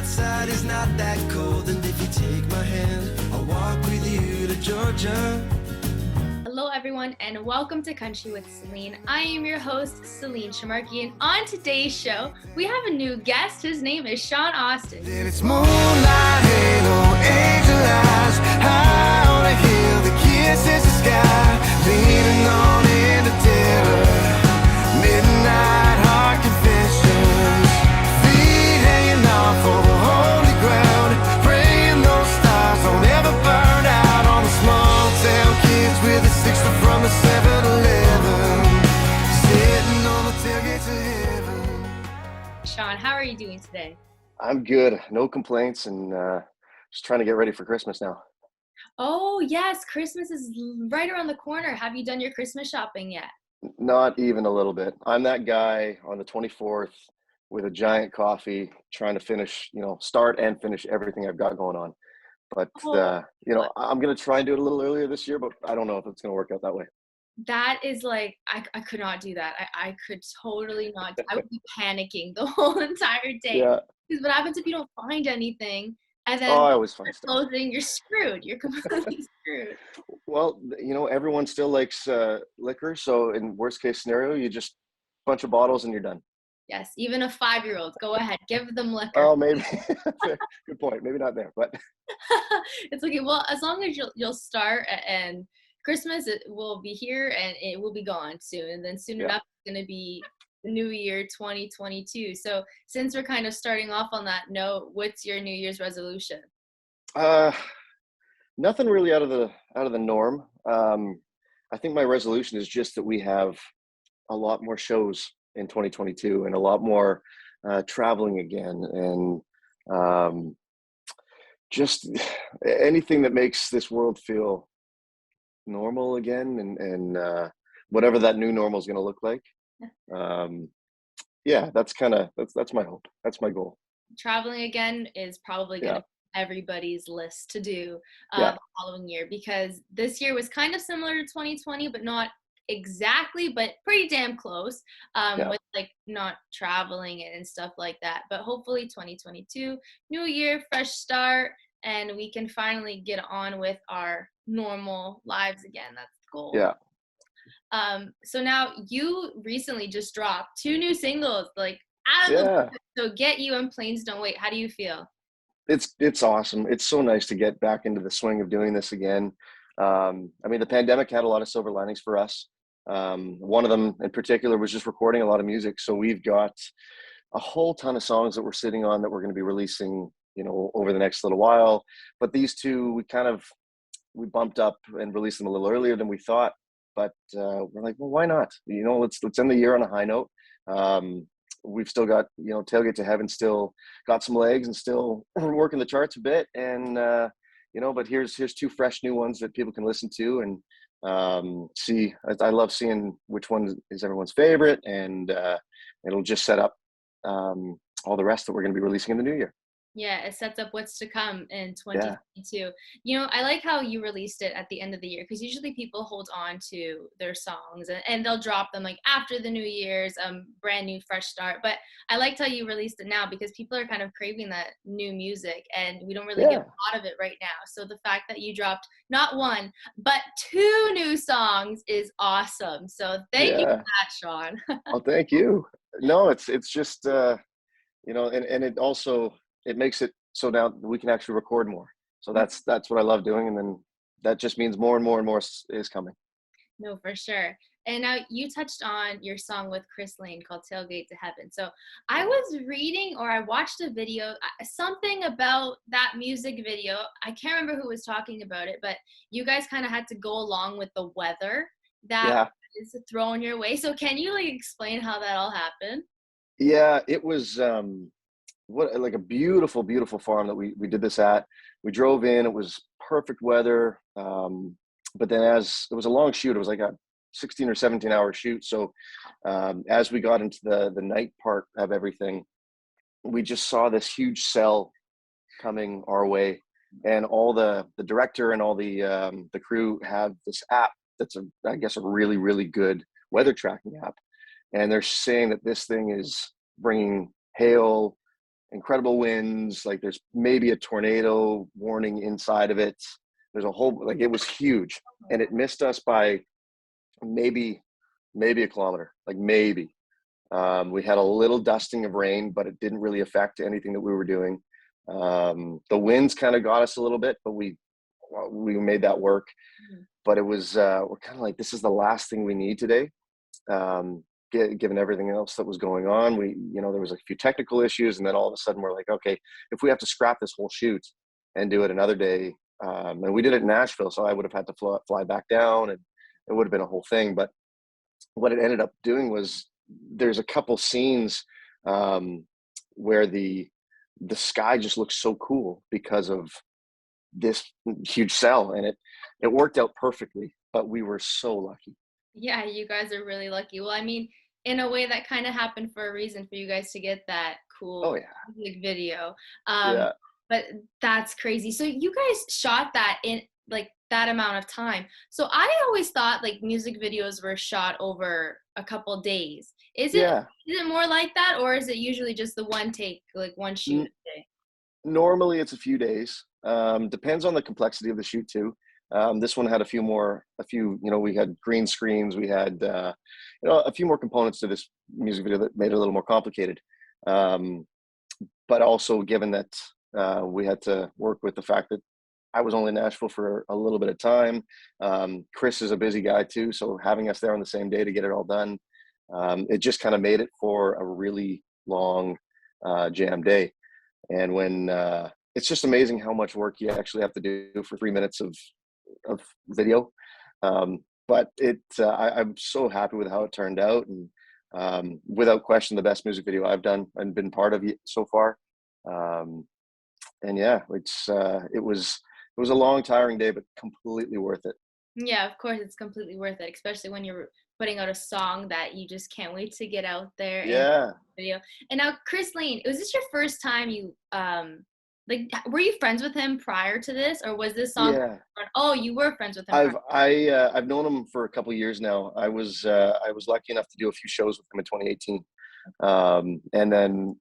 outside is not that cold, and if you take my hand, I'll walk with you to Georgia. Hello everyone and welcome to Country with Celine. I am your host, Celine Shamarky, and on today's show, we have a new guest. His name is Shawn Austin. And it's moonlight, halo, angel eyes, high on a hill, the kisses the sky, leaning on in the terror, midnight heart confessions, feet hanging off over holy ground, praying those stars don't ever burn out on the small town kids with a sixth from a 7-Eleven, sitting on the tailgates of heaven. Shawn, how are you doing today? I'm good. No complaints, and just trying to get ready for Christmas now. Oh yes, Christmas is right around the corner. Have you done your Christmas shopping yet? Not even a little bit. I'm that guy on the 24th with a giant coffee trying to finish, start and finish everything I've got going on. But, I'm going to try and do it a little earlier this year, but I don't know if it's going to work out that way. That is like, I could not do that. I could totally not. I would be panicking the whole entire day. Yeah. Because what happens if you don't find anything? And then I always find stuff. closing, you're screwed. You're completely screwed. Well, everyone still likes liquor. So in worst case scenario, you just bunch of bottles and you're done. Yes, even a 5-year-old. Go ahead, give them liquor. Oh, maybe. Good point. Maybe not there, but It's okay. Well, as long as you'll start, and Christmas will be here and it will be gone soon. And then soon enough, it's going to be New Year 2022. So since we're kind of starting off on that note, what's your New Year's resolution? Nothing really out of the norm. I think my resolution is just that we have a lot more shows in 2022 and a lot more traveling again, and just anything that makes this world feel normal again, and whatever that new normal is going to look like. That's my hope. That's my goal. Traveling again is probably going to be everybody's list to do the following year, because this year was kind of similar to 2020, but not exactly, but pretty damn close, with like not traveling and stuff like that. But hopefully 2022, new year, fresh start, and we can finally get on with our normal lives again. That's the goal. Yeah. So now you recently just dropped 2 new singles, like out of the blue. So Get You and Planes Don't Wait. How do you feel? It's awesome. It's so nice to get back into the swing of doing this again. The pandemic had a lot of silver linings for us. One of them in particular was just recording a lot of music. So we've got a whole ton of songs that we're sitting on that we're going to be releasing, over the next little while. But these 2, we bumped up and released them a little earlier than we thought. But we're like, well, why not? Let's end the year on a high note. We've still got, Tailgate to Heaven still got some legs and still working the charts a bit. And, but here's 2 fresh new ones that people can listen to and see. I love seeing which one is everyone's favorite, and it'll just set up all the rest that we're going to be releasing in the new year. Yeah, it sets up what's to come in 2022. I like how you released it at the end of the year, because usually people hold on to their songs and they'll drop them like after the New Year's, brand new, fresh start. But I liked how you released it now, because people are kind of craving that new music, and we don't really get a lot of it right now. So the fact that you dropped not 1, but 2 new songs is awesome. So thank you for that, Shawn. Well, thank you. No, it's just, and it also, it makes it so now we can actually record more. So that's what I love doing. And then that just means more and more and more is coming. No, for sure. And now you touched on your song with Chris Lane called Tailgate to Heaven. So I was reading, or I watched a video, something about that music video. I can't remember who was talking about it, but you guys kind of had to go along with the weather that is thrown your way. So can you explain how that all happened? Yeah, it was, a beautiful, beautiful farm that we did this at. We drove in, it was perfect weather. But then as it was a long shoot, it was like a 16 or 17 hour shoot. So as we got into the night part of everything, we just saw this huge cell coming our way, and all the director and all the crew have this app that's a really, really good weather tracking app. And they're saying that this thing is bringing hail incredible winds. Like there's maybe a tornado warning inside of it. There's a whole, like it was huge, and it missed us by maybe a kilometer, like maybe. We had a little dusting of rain, but it didn't really affect anything that we were doing. The winds kind of got us a little bit, but we made that work. But it was, we're kind of like, this is the last thing we need today. Given everything else that was going on, there was a few technical issues, and then all of a sudden we're like, okay, if we have to scrap this whole shoot and do it another day, and we did it in Nashville, so I would have had to fly back down, and it would have been a whole thing. But what it ended up doing was, there's a couple scenes where the sky just looks so cool because of this huge cell, and it worked out perfectly. But we were so lucky. Yeah, you guys are really lucky. Well, I mean, in a way that kind of happened for a reason for you guys to get that cool music video. Yeah. But that's crazy. So you guys shot that in like that amount of time. So I always thought like music videos were shot over a couple days. Is it more like that, or is it usually just the one take, like one shoot a day? Normally it's a few days. Depends on the complexity of the shoot too. This one had a few, we had green screens, we had, a few more components to this music video that made it a little more complicated. But also given that we had to work with the fact that I was only in Nashville for a little bit of time. Chris is a busy guy too, so having us there on the same day to get it all done, it just kind of made it for a really long jam day. And when it's just amazing how much work you actually have to do for 3 minutes of video. But I'm so happy with how it turned out, and without question, the best music video I've done and been part of so far. And yeah, it was a long, tiring day, but completely worth it. Yeah, of course, it's completely worth it, especially when you're putting out a song that you just can't wait to get out there. Yeah. And video. And now, Celine, was this your first time you were you friends with him prior to this, or was this song? Yeah. Oh, you were friends with him. I've known him for a couple of years now. I was lucky enough to do a few shows with him in 2018, and then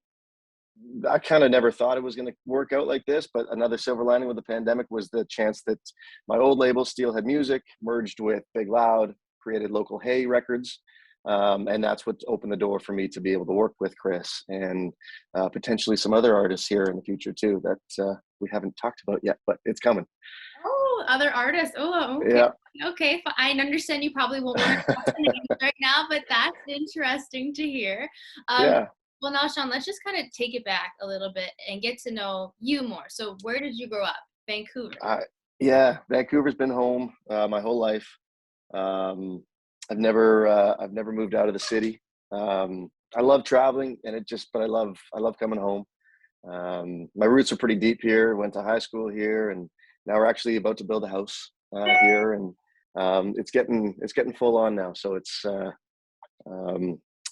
I kind of never thought it was going to work out like this. But another silver lining with the pandemic was the chance that my old label, Steelhead Music, merged with Big Loud, created Local Hay Records. And that's what opened the door for me to be able to work with Chris and potentially some other artists here in the future too that we haven't talked about yet, but it's coming. Oh, other artists. Oh, okay. Yeah. Okay, I understand you probably won't want to talk to names right now, but that's interesting to hear. Yeah. Well, now, Shawn, let's just kind of take it back a little bit and get to know you more. So where did you grow up? Vancouver. Yeah, Vancouver's been home my whole life. I've never moved out of the city. I love traveling, but I love coming home. My roots are pretty deep here. Went to high school here, and now we're actually about to build a house here, and it's getting full on now. So it's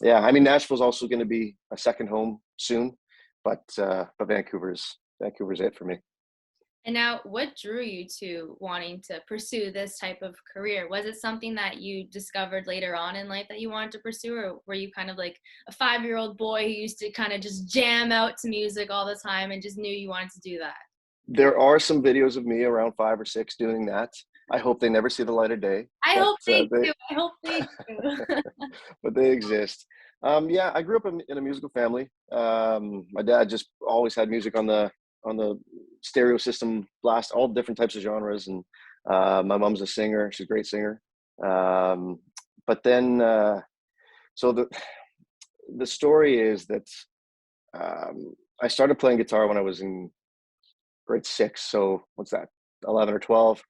I mean, Nashville's also going to be a second home soon, but Vancouver's it for me. And now, what drew you to wanting to pursue this type of career? Was it something that you discovered later on in life that you wanted to pursue, or were you kind of like a 5-year-old boy who used to kind of just jam out to music all the time and just knew you wanted to do that? There are some videos of me around 5 or 6 doing that. I hope they never see the light of day. I hope they do. But they exist. I grew up in a musical family. My dad just always had music on the stereo system, blast all different types of genres, and my mom's a singer. She's a great singer. But then so the story is that I started playing guitar when I was in grade 6, so what's that, 11 or 12,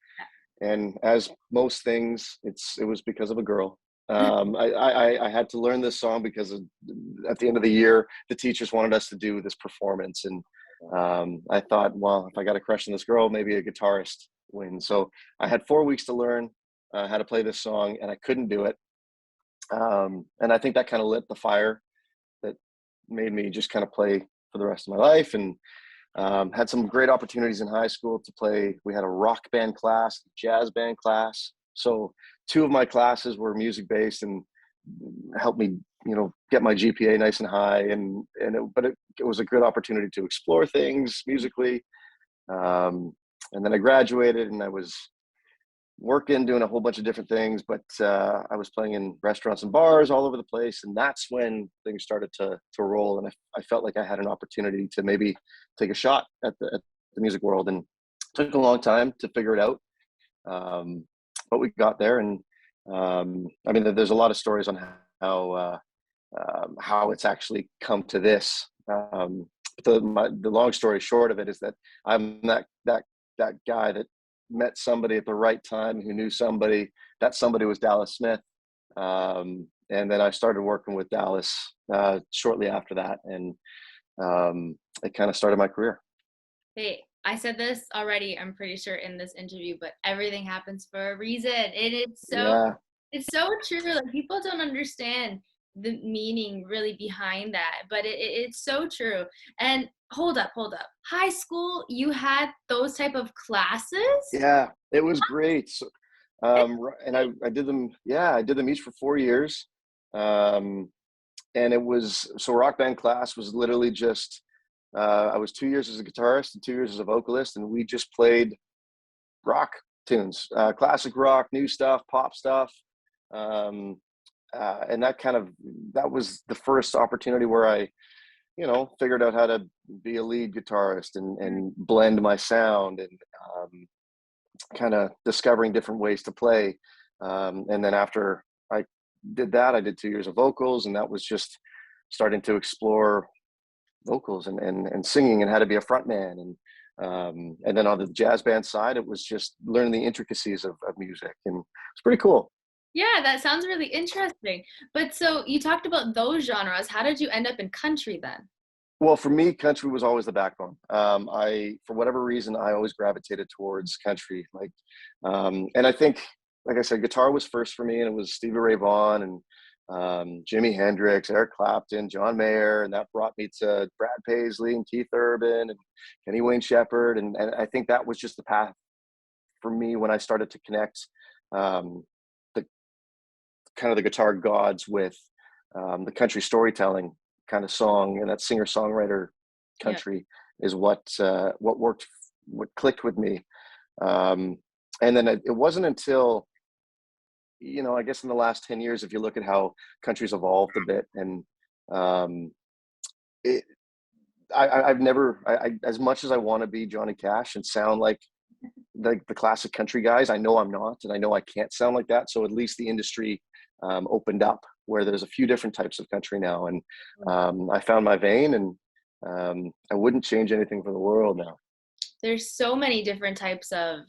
and as most things, it was because of a girl. I had to learn this song because at the end of the year the teachers wanted us to do this performance, and I thought, well, if I got a crush on this girl, maybe a guitarist wins. So I had 4 weeks to learn how to play this song, and I couldn't do it. And I think that kind of lit the fire that made me just kind of play for the rest of my life. And had some great opportunities in high school to play. We had a rock band class, jazz band class. So 2 of my classes were music based, and helped me, get my GPA nice and high, but it was a good opportunity to explore things musically. And then I graduated, and I was working, doing a whole bunch of different things, but I was playing in restaurants and bars all over the place, and that's when things started to roll, and I felt like I had an opportunity to maybe take a shot at the music world, and it took a long time to figure it out, but we got there. And I mean, there's a lot of stories on how it's actually come to this. The long story short of it is that I'm that guy that met somebody at the right time who knew somebody. That somebody was Dallas Smith, and then I started working with Dallas shortly after that, and it kind of started my career. Hey, I said this already, I'm pretty sure, in this interview, but everything happens for a reason. And it's so true. Like, people don't understand the meaning really behind that, but it's so true. And hold up. High school, you had those type of classes? Yeah, it was great. So, and I did them. Yeah, I did them each for 4 years. And it was, so rock band class was literally just, I was 2 years as a guitarist and 2 years as a vocalist, and we just played rock tunes, classic rock, new stuff, pop stuff. And that was the first opportunity where I, figured out how to be a lead guitarist and blend my sound, and kind of discovering different ways to play. And then after I did that, I did 2 years of vocals, and that was just starting to explore vocals and singing and how to be a front man. And then on the jazz band side, it was just learning the intricacies of music, and it's pretty cool. Yeah, that sounds really interesting. But so you talked about those genres. How did you end up in country then? Well, for me, country was always the backbone. For whatever reason, I always gravitated towards country. And I think, like I said, guitar was first for me, and it was Stevie Ray Vaughan and Jimi Hendrix, Eric Clapton, John Mayer, and that brought me to Brad Paisley and Keith Urban and Kenny Wayne Shepherd. And I think that was just the path for me when I started to connect the kind of the guitar gods with the country storytelling kind of song, and that singer-songwriter country is what worked, what clicked with me. And then it wasn't until, I guess in the last 10 years, if you look at how country's evolved a bit, and I've never, as much as I want to be Johnny Cash and sound like the classic country guys, I know I'm not, and I know I can't sound like that. So at least the industry opened up, where there's a few different types of country now, and I found my vein, and I wouldn't change anything for the world now. There's so many different types of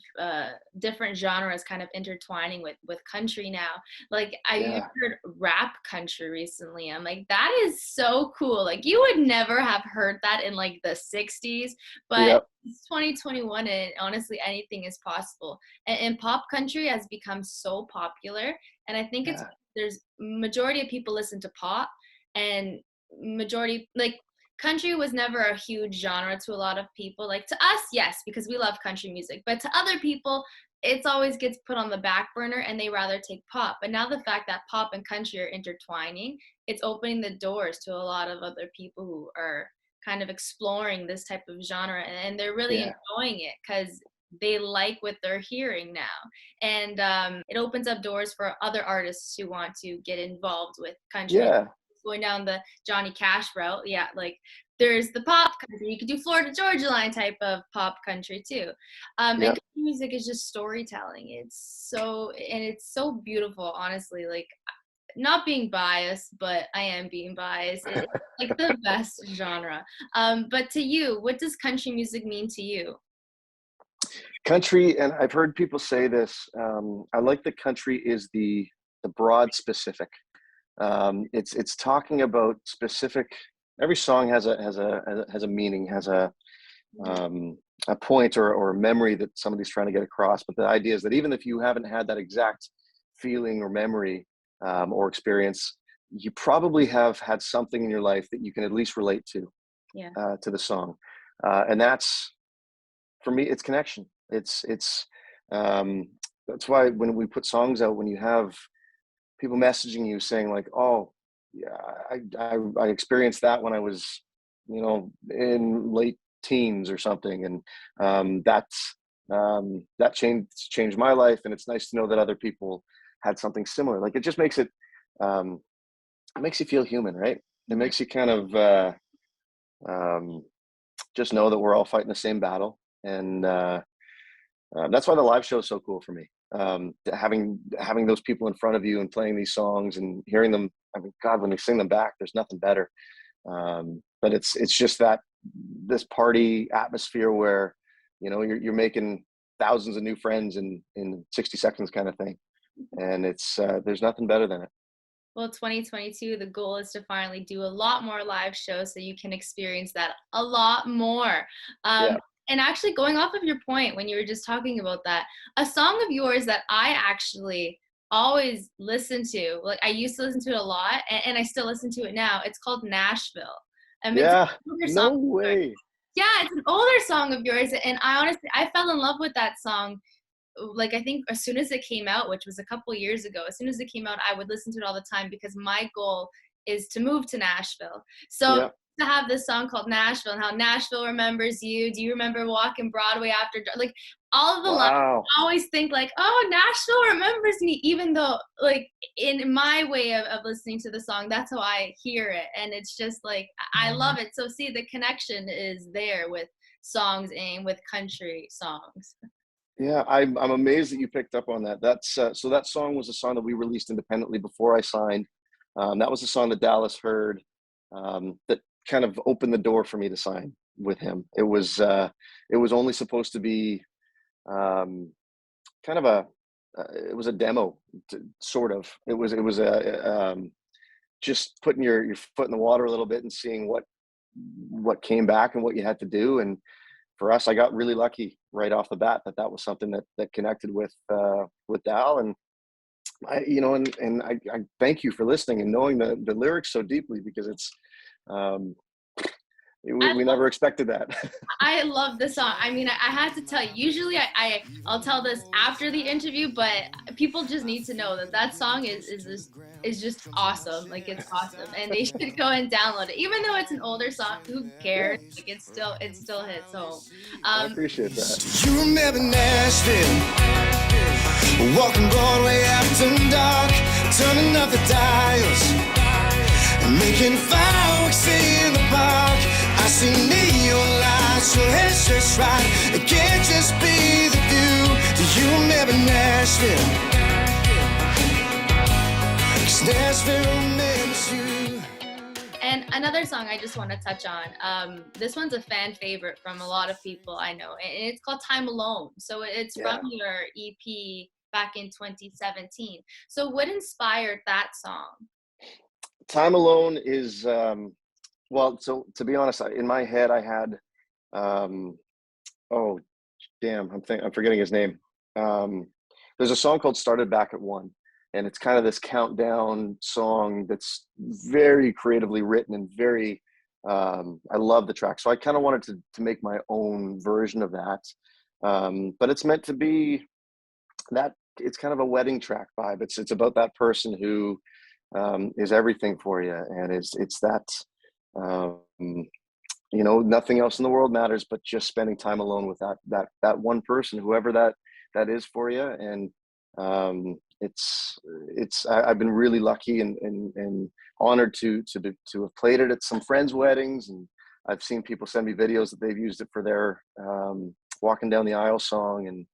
different genres kind of intertwining with country now. Like, I heard rap country recently. I'm like, that is so cool. Like, you would never have heard that in like the 60s, but it's 2021, and honestly, anything is possible. And pop country has become so popular, and I think there's majority of people listen to pop, and majority, like, country was never a huge genre to a lot of people. Like, to us, yes, because we love country music, but to other people, it's always gets put on the back burner, and they rather take pop. But now the fact that pop and country are intertwining, it's opening the doors to a lot of other people who are kind of exploring this type of genre, and they're really enjoying it because they like what they're hearing now. And it opens up doors for other artists who want to get involved with country. Going down the Johnny Cash route, like, there's the pop country. You could do Florida Georgia Line type of pop country too. And country music is just storytelling. It's so beautiful, honestly. Like, not being biased, but I am being biased. It's like the best genre. But to you, what does country music mean to you? Country, and I've heard people say this, I like the country is the broad specific. It's talking about specific. Every song has a meaning, has a point or a memory that somebody's trying to get across. But the idea is that even if you haven't had that exact feeling or memory or experience, you probably have had something in your life that you can at least relate to the song. And that's, for me, it's connection. It's that's why when we put songs out, when you have people messaging you saying like, oh yeah, I experienced that when I was, you know, in late teens or something. And that changed my life. And it's nice to know that other people had something similar. Like it just makes you feel human, right? It Mhm. makes you kind of um, just know that we're all fighting the same battle. And that's why the live show is so cool for me. Having those people in front of you and playing these songs and hearing them. I mean, God, when they sing them back, there's nothing better. But it's just that this party atmosphere where, you know, you're making thousands of new friends in 60 seconds kind of thing. And it's there's nothing better than it. Well, 2022, the goal is to finally do a lot more live shows so you can experience that a lot more. Yeah. And actually, going off of your point when you were just talking about that, a song of yours that I actually always listen to, like I used to listen to it a lot, and I still listen to it now. It's called Nashville. It's Yeah. an older song. No way. Yeah, it's an older song of yours, and I fell in love with that song. Like I think as soon as it came out, which was a couple years ago, as soon as it came out, I would listen to it all the time because my goal is to move to Nashville. So Yeah. to have this song called Nashville and how Nashville remembers you. Do you remember walking Broadway after like all of the lines? Wow. I always think like, oh, Nashville remembers me, even though like in my way of listening to the song, that's how I hear it. And it's just like I love it. So see, the connection is there with songs and with country songs. Yeah, I'm amazed that you picked up on that. That's so that song was a song that we released independently before I signed. That was a song that Dallas heard that kind of opened the door for me to sign with him. It was only supposed to be kind of it was a demo, sort of. It was just putting your foot in the water a little bit and seeing what came back and what you had to do. And for us, I got really lucky right off the bat that was something that connected with Dal. And I thank you for listening and knowing the lyrics so deeply, because it's I we never expected that. I love this song. I mean, I had to tell you. Usually, I'll tell this after the interview, but people just need to know that that song is just awesome. Like it's awesome, and they should go and download it. Even though it's an older song, who cares? Yeah. Like it still hits home. I appreciate that. You remember Nashville, walking Broadway after dark, turning up the dials and making fireworks in the park. I see neon lights, your head's just right. It can't just be the view. Do you remember Nashville? 'Cause Nashville remembers you. And another song I just want to touch on. This one's a fan favorite from a lot of people I know, and it's called "Time Alone." So it's from your EP back in 2017. So what inspired that song? Time Alone is well, so to be honest, in my head I had oh damn, I'm forgetting his name. There's a song called "Started Back at One," and it's kind of this countdown song that's very creatively written and very I love the track. So I kind of wanted to make my own version of that. But it's meant to be that it's kind of a wedding track vibe. It's about that person who is everything for you, and it's that nothing else in the world matters but just spending time alone with that one person, whoever that is for you. And I've been really lucky and honored to have played it at some friends' weddings, and I've seen people send me videos that they've used it for their walking down the aisle song. And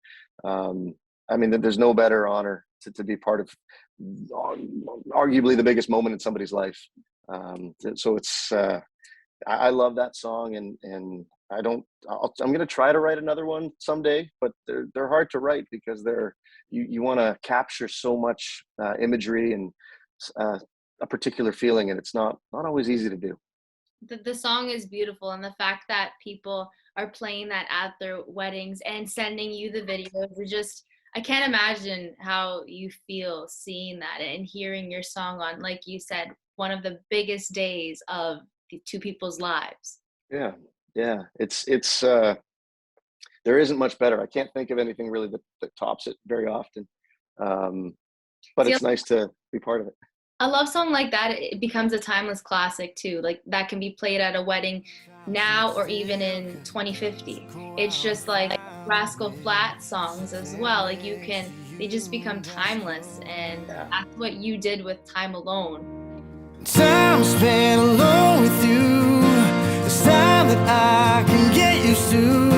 I mean, there's no better honor to be part of arguably the biggest moment in somebody's life. So it's I love that song, and I'm going to try to write another one someday, but they're hard to write because you want to capture so much imagery and a particular feeling, and it's not always easy to do. The song is beautiful, and the fact that people are playing that at their weddings and sending you the videos is just, I can't imagine how you feel seeing that and hearing your song on, like you said, one of the biggest days of the two people's lives. Yeah. It's there isn't much better. I can't think of anything really that tops it very often. but See, it's nice to be part of it. a love song like that, it becomes a timeless classic too. Like that can be played at a wedding now or even in 2050. It's just like Rascal Flatts songs as well. Like they just become timeless, and Yeah. that's what you did with Time Alone. Time spent alone with you. This time that I can get used to.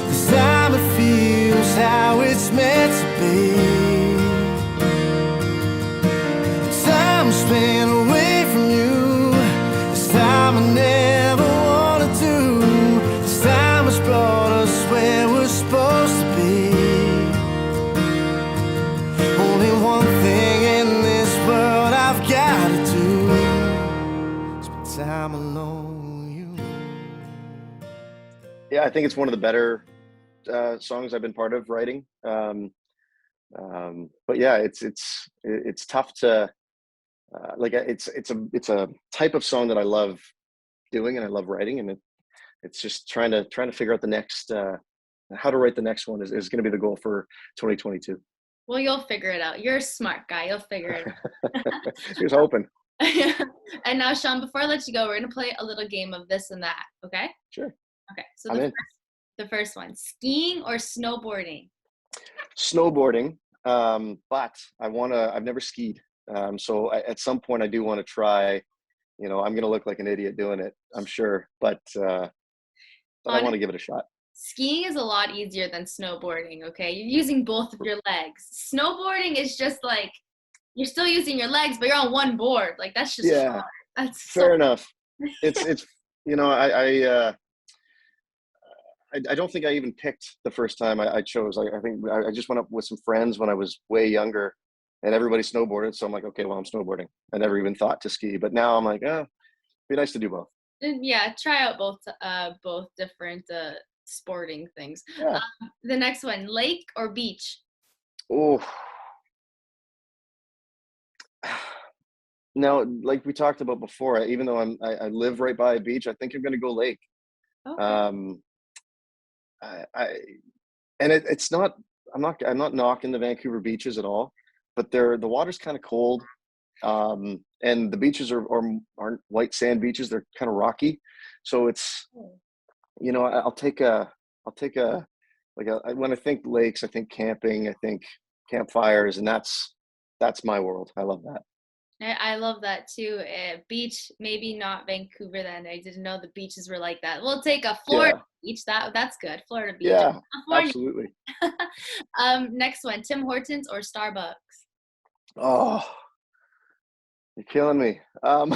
This time it feels how it's meant to be. Time spent away from you. This time I never wanted to. This time has brought us where we're supposed to be. Only one thing in this world I've got to do. Spend time alone with you. Yeah, I think it's one of the better songs I've been part of writing. But yeah, it's tough to like it's a type of song that I love doing and I love writing, and it's just trying to figure out the next how to write the next one is going to be the goal for 2022. Well, you'll figure it out. You're a smart guy. You'll figure it out. Here's hoping. And now, Shawn, before I let you go, we're going to play a little game of this and that, okay? Sure. Okay, so I'm in. the first one, skiing or snowboarding? Snowboarding, but I've never skied. So at some point I do want to try. You know, I'm going to look like an idiot doing it, I'm sure, but I want to give it a shot. Skiing is a lot easier than snowboarding, okay? You're using both of your legs. Snowboarding is just like, you're still using your legs, but you're on one board. Like, that's just hard. That's fair enough. It's you know, I don't think I even picked the first time I chose. I think I just went up with some friends when I was way younger, and everybody snowboarded. So I'm like, okay, well, I'm snowboarding. I never even thought to ski, but now I'm like, it'd be nice to do both. Yeah, try out both different sporting things. Yeah. The next one, lake or beach? Oh. Now, like we talked about before, even though I live right by a beach, I think I'm going to go lake. Okay. It's not. I'm not knocking the Vancouver beaches at all, but the water's kind of cold, and the beaches aren't white sand beaches. They're kind of rocky, so it's, you know, I'll take a when I think lakes, I think camping, I think campfires, and that's my world. I love that. I love that too. Beach, maybe not Vancouver then. I didn't know the beaches were like that. We'll take a Florida beach. That's good. Florida beach. Yeah, California. absolutely. Next one, Tim Hortons or Starbucks? Oh, you're killing me. I'm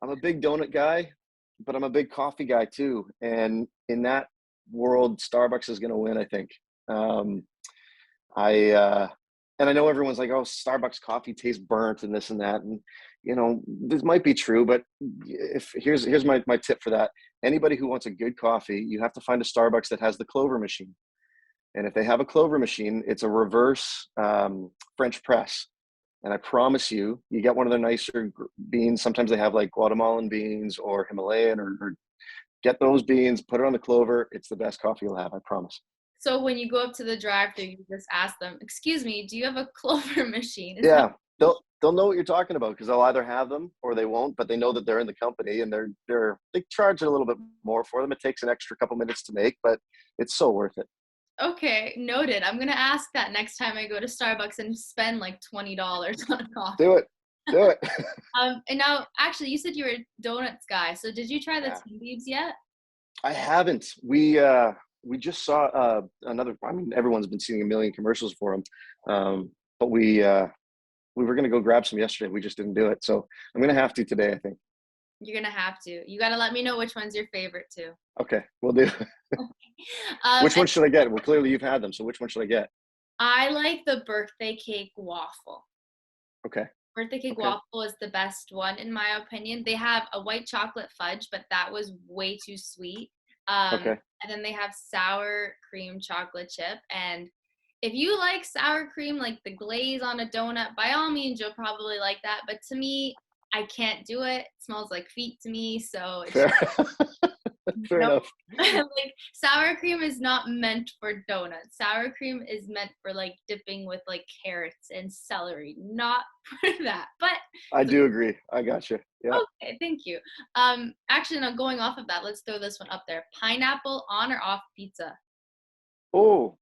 a big donut guy, but I'm a big coffee guy too. And in that world, Starbucks is going to win, I think. And I know everyone's like, oh, Starbucks coffee tastes burnt and this and that. And, you know, this might be true, but here's my tip for that. Anybody who wants a good coffee, you have to find a Starbucks that has the Clover machine. And if they have a Clover machine, it's a reverse French press. And I promise you, you get one of their nicer beans. Sometimes they have like Guatemalan beans or Himalayan or get those beans, put it on the Clover. It's the best coffee you'll have, I promise. So when you go up to the drive-thru, you just ask them, "Excuse me, do you have a Clover machine?" Yeah, they'll know what you're talking about because they'll either have them or they won't. But they know that they're in the company and they charge a little bit more for them. It takes an extra couple minutes to make, but it's so worth it. Okay, noted. I'm gonna ask that next time I go to Starbucks and spend like $20 on a coffee. Do it. And now, actually, you said you were a donuts guy. So did you try the Tea Leaves yet? I haven't. We just saw another. I mean, everyone's been seeing a million commercials for them, but we were gonna go grab some yesterday. We just didn't do it, so I'm gonna have to today, I think. You're gonna have to. You gotta let me know which one's your favorite too. Okay, we'll do. Which one should I get? Well, clearly you've had them, so which one should I get? I like the birthday cake waffle. Okay. Birthday cake waffle is the best one in my opinion. They have a white chocolate fudge, but that was way too sweet. Okay. And then they have sour cream chocolate chip. And if you like sour cream, like the glaze on a donut, by all means, you'll probably like that. But to me, I can't do it. It smells like feet to me. So it's Fair No. enough. Like sour cream is not meant for donuts. Sour cream is meant for like dipping with like carrots and celery, not for that. But I do agree. I got you. Yeah. okay, thank you. Actually, now going off of that, let's throw this one up there. Pineapple on or off pizza? Oh,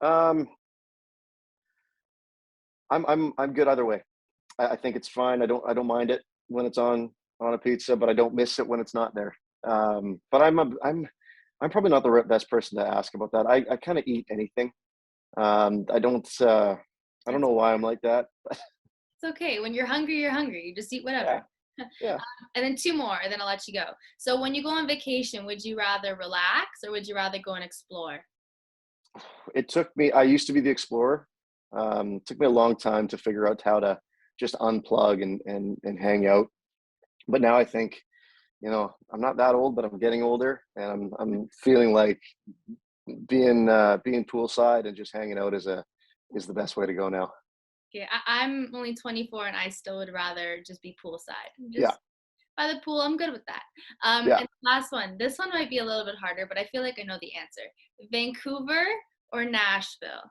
um, I'm good either way. I think it's fine. I don't mind it when it's on a pizza, but I don't miss it when it's not there. But I'm probably not the best person to ask about that. I kind of eat anything. I don't know why I'm like that. It's okay. When you're hungry, you're hungry. You just eat whatever. Yeah. And then two more, and then I'll let you go. So when you go on vacation, would you rather relax or would you rather go and explore? I used to be the explorer. It took me a long time to figure out how to just unplug and hang out. But now I think, I'm not that old, but I'm getting older, and I'm feeling like being poolside and just hanging out is the best way to go now. Okay, I'm only 24 and I still would rather just be poolside. Yeah. Just by the pool, I'm good with that. Yeah. And last one. This one might be a little bit harder, but I feel like I know the answer. Vancouver or Nashville?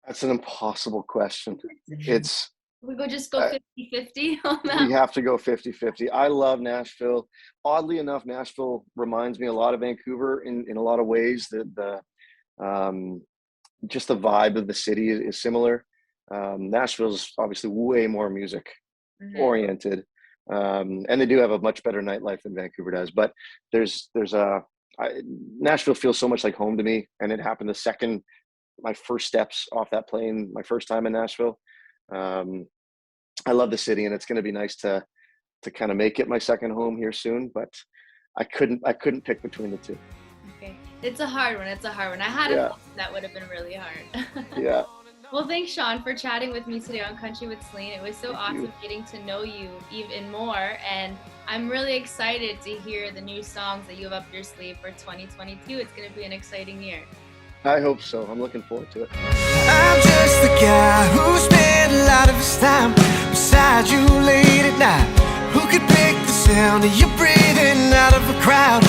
That's an impossible question. It's We go 50-50 on that. we have to go 50-50. I love Nashville. Oddly enough, Nashville reminds me a lot of Vancouver in a lot of ways. The just the vibe of the city is similar. Nashville's obviously way more music oriented, and they do have a much better nightlife than Vancouver does. But Nashville feels so much like home to me, and it happened the second my first steps off that plane, my first time in Nashville. I love the city, and it's going to be nice to kind of make it my second home here soon. But I couldn't pick between the two. Okay, it's a hard one. I had a thought that would have been really hard. Yeah. Well, thanks, Shawn, for chatting with me today on Country with Celine. It was so awesome getting to know you even more, and I'm really excited to hear the new songs that you have up your sleeve for 2022. It's going to be an exciting year. I hope so. I'm looking forward to it. I'm just the guy who spent a lot of his time beside you late at night, who could pick the sound of you breathing out of a crowd.